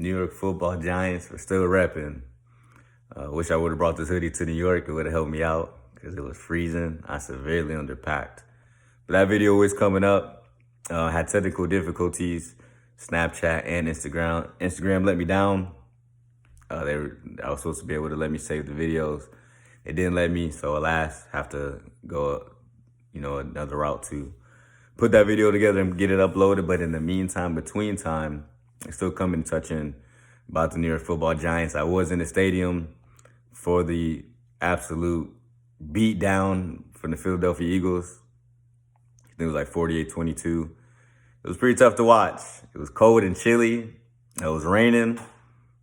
New York Football Giants are still repping. Wish I would have brought this hoodie to New York. It would have helped me out because it was freezing. I severely underpacked. But that video was coming up. Had technical difficulties. Snapchat and Instagram. Instagram let me down. I was supposed to be able to let me save the videos. It didn't let me, so alas, have to go, another route to put that video together and get it uploaded. But in the meantime, between time, I'm still coming touching about the New York Football Giants. I was in the stadium for the absolute beat down from the Philadelphia Eagles. I think it was like 48-22. It was pretty tough to watch. It was cold and chilly. It was raining,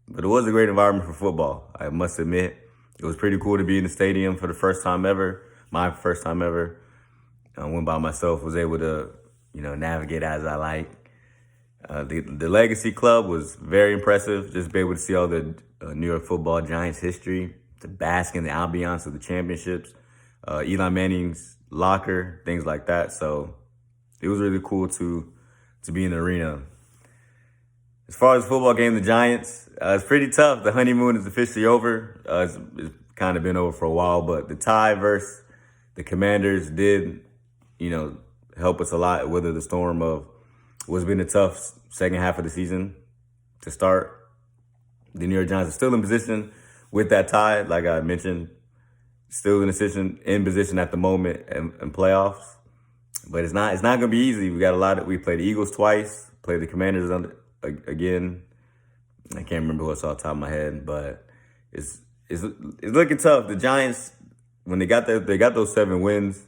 but it was a great environment for football, I must admit. It was pretty cool to be in the stadium for the first time ever, my first time ever. I went by myself, was able to, navigate as I like. The Legacy Club was very impressive. Just be able to see all the New York Football Giants history, to bask in the ambiance of the championships, Eli Manning's locker, things like that. So it was really cool to be in the arena. As far as the football game, the Giants, it's pretty tough. The honeymoon is officially over. It's kind of been over for a while, but the tie versus the Commanders did, help us a lot, weather the storm of what's been a tough second half of the season to start. The New York Giants are still in position with that tie, like I mentioned, still in position at the moment in playoffs. But it's not going to be easy. We played the Eagles twice, played the Commanders again. I can't remember what's off the top of my head, but it's looking tough. The Giants, when they got those 7 wins,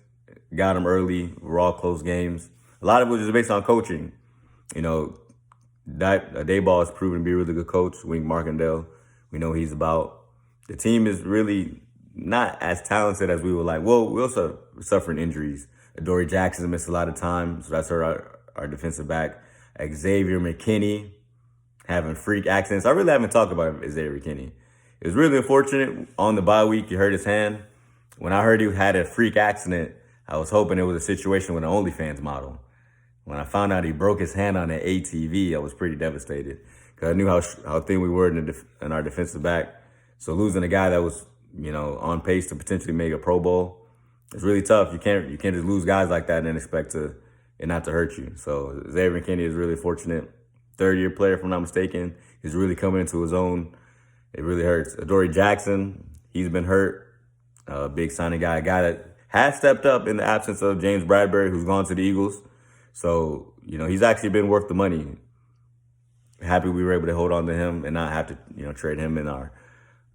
got them early, were all close games. A lot of it was just based on coaching. Dayball has proven to be a really good coach. Wink Martindale, we know he's about. The team is really not as talented as we would like. Well, we also suffering injuries. Adoree Jackson missed a lot of time, so that's our defensive back. Xavier McKinney having freak accidents. I really haven't talked about Xavier McKinney. It was really unfortunate. On the bye week, he hurt his hand. When I heard he had a freak accident, I was hoping it was a situation with an OnlyFans model. When I found out he broke his hand on an ATV, I was pretty devastated because I knew how thin we were in our defensive back. So losing a guy that was, on pace to potentially make a Pro Bowl, it's really tough. You can't just lose guys like that and then expect it not to hurt you. So Xavier McKinney is really fortunate. Third-year player, if I'm not mistaken. He's really coming into his own. It really hurts. Adoree Jackson, he's been hurt. Big signing guy, a guy that has stepped up in the absence of James Bradbury, who's gone to the Eagles. So, he's actually been worth the money. Happy we were able to hold on to him and not have to, trade him in our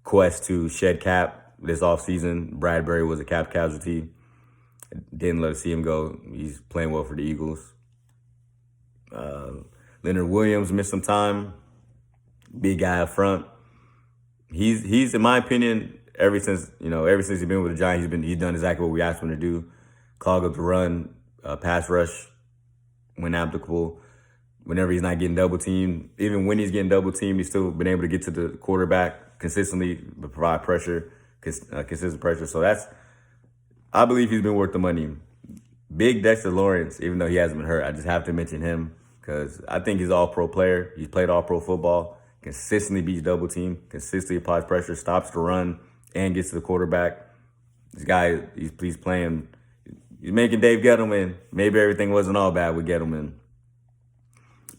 quest to shed cap this offseason. Bradbury was a cap casualty. Didn't let us see him go. He's playing well for the Eagles. Leonard Williams missed some time. Big guy up front. He's in my opinion, ever since he's been with the Giants, he's done exactly what we asked him to do. Clog up the run, pass rush when applicable. Whenever he's not getting double teamed, even when he's getting double teamed, he's still been able to get to the quarterback consistently, provide pressure, consistent pressure. So I believe he's been worth the money. Big Dexter Lawrence, even though he hasn't been hurt, I just have to mention him because I think he's an all-pro player. He's played all-pro football, consistently beats double team, consistently applies pressure, stops the run, and gets to the quarterback. This guy, he's playing. He's making Dave Gettleman. Maybe everything wasn't all bad with Gettleman.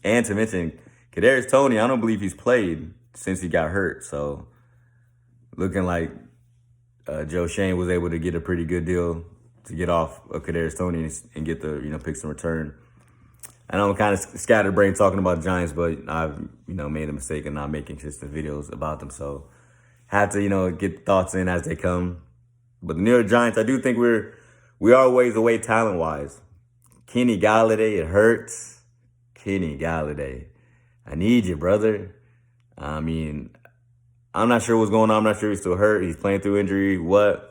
And to mention, Kadarius Toney, I don't believe he's played since he got hurt. So looking like Joe Shane was able to get a pretty good deal to get off of Kadarius Toney and get the picks in return. I know I'm kind of scatterbrained talking about the Giants, but I've made a mistake in not making consistent videos about them. So have to get thoughts in as they come. But the New York Giants, I do think we are ways away talent-wise. Kenny Galladay, it hurts. Kenny Galladay, I need you, brother. I mean, I'm not sure what's going on. I'm not sure he's still hurt. He's playing through injury. What?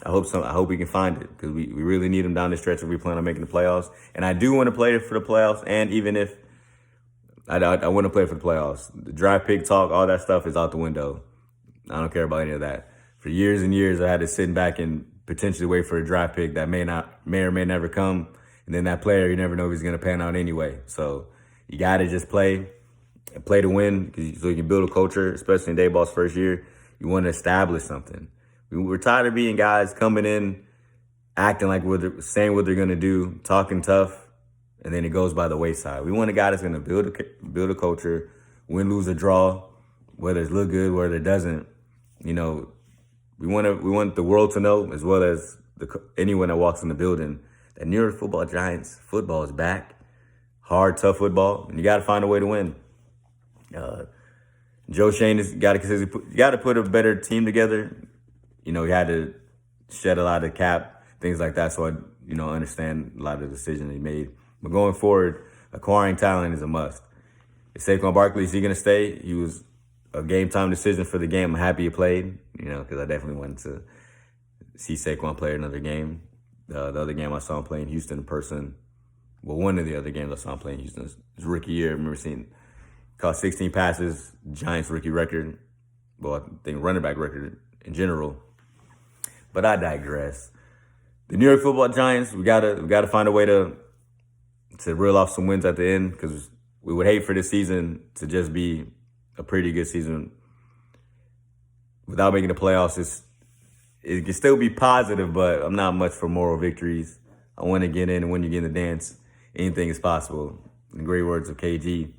I hope we can find it because we really need him down the stretch if we plan on making the playoffs. And I do want to play for the playoffs. And even if I want to play for the playoffs, the draft pick talk, all that stuff is out the window. I don't care about any of that. For years and years, I had to sit back and potentially wait for a draft pick that may or may never come. And then that player, you never know if he's going to pan out anyway. So you got to just play. and play to win, so you can build a culture, especially in Dayball's first year. You want to establish something. We're tired of being guys coming in, acting like saying what they're going to do, talking tough, and then it goes by the wayside. We want a guy that's going to build a culture, win, lose, or draw, whether it's look good, whether it doesn't. You know, we want the world to know, as well as anyone that walks in the building, that New York Football Giants football is back. Hard, tough football, and you got to find a way to win. Joe Shane has got to put a better team together. You know, he had to shed a lot of cap, things like that. So I, understand a lot of the decisions he made. But going forward, acquiring talent is a must. Is Saquon Barkley, is he going to stay? He was a game time decision for the game. I'm happy he played, because I definitely wanted to see Saquon play another game. The other game I saw him play in Houston in person. Well, one of the other games I saw him play in Houston, his rookie year. I remember seeing caught 16 passes, Giants rookie record. Well, I think running back record in general. But I digress. The New York Football Giants, we gotta find a way to reel off some wins at the end, because we would hate for this season to just be a pretty good season without making the playoffs. It can still be positive, but I'm not much for moral victories. I want to get in, and when you get in the dance, anything is possible. In the great words of KG,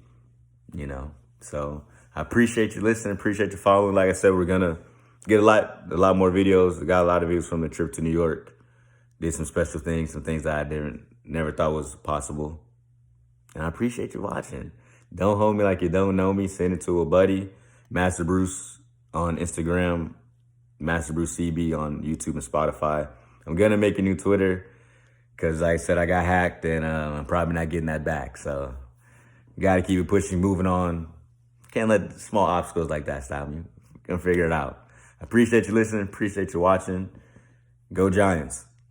So I appreciate you listening, appreciate you following. Like I said, we're gonna get a lot more videos. We got a lot of videos from the trip to New York. Did some special things, some things that I never thought was possible. And I appreciate you watching. Don't hold me like you don't know me. Send it to a buddy. Master Bruce on Instagram. Master Bruce CB on YouTube and Spotify. I'm going to make a new Twitter because, like I said, I got hacked, and I'm probably not getting that back. So you got to keep it pushing, moving on. Can't let small obstacles like that stop me. Gonna figure it out. I appreciate you listening. Appreciate you watching. Go Giants.